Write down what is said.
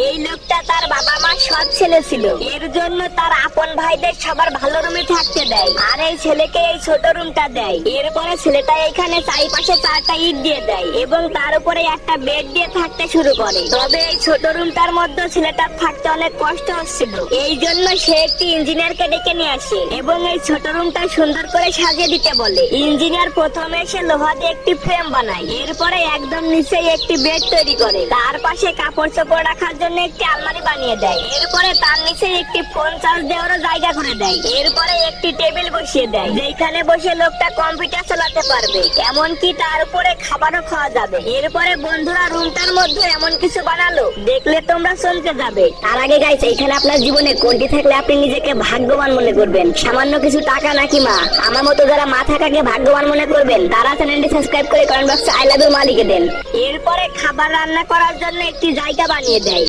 এই লোকটা তার বাবা মা সৎ ছেলে ছিল, এর জন্য তার আপন ভাইদের সবার ভালো রুমে থাকতে দেয়, আর এই ছেলেকে এই ছোট রুমটা দেয়। এরপরে ছেলেটা এখানে চারিপাশে 4টা ইট দিয়ে দেয় এবং তার উপরে একটা বেড দিয়ে থাকতে শুরু করে। তবে এই ছোট রুমটার মধ্যে ছেলেটার থাকতে অনেক কষ্ট হচ্ছিল, এই জন্য সে একটি ইঞ্জিনিয়ারকে ডেকে নিয়ে আসে এবং এই ছোট রুমটা সুন্দর করে সাজিয়ে দিতে বলে। ইঞ্জিনিয়ার প্রথমে এসে লোহা দিয়ে একটি ফ্রেম বানায়, এরপরে একদম নিচেই একটি বেড তৈরি করে, তার পাশে কাপড় চোপড় রাখার জন্য একটি আলমারি বানিয়ে দেয়, এরপরে তার নিচে একটি ফোন চার্জ দেওয়ারও জায়গা করে দেয়, এরপরে একটি টেবিল বসিয়ে দেয় যেখানে বসে লোকটা কম্পিউটার চালাতে পারবে, এমনকি তার উপরে খাবারও খাওয়া যাবে। এরপরে বন্ধুরা রুমটার মধ্যে এমন কিছু বানালো দেখলে তোমরা চমকে যাবে। তার আগে গাইস, এখানে আপনার জীবনে কোনটি থাকলে আপনি নিজেকে ভাগ্যবান মনে করবেন? সামান্য কিছু টাকা নাকি মা? আমার মতো যারা মা থাকাকে ভাগ্যবান মনে করবেন তারা চ্যানেলটি সাবস্ক্রাইব করে কমেন্ট বক্সে আই লাভ ইউ মা লিখে দেন। এরপরে খাবার রান্না করার জন্য একটি জায়গা বানিয়ে দেয়।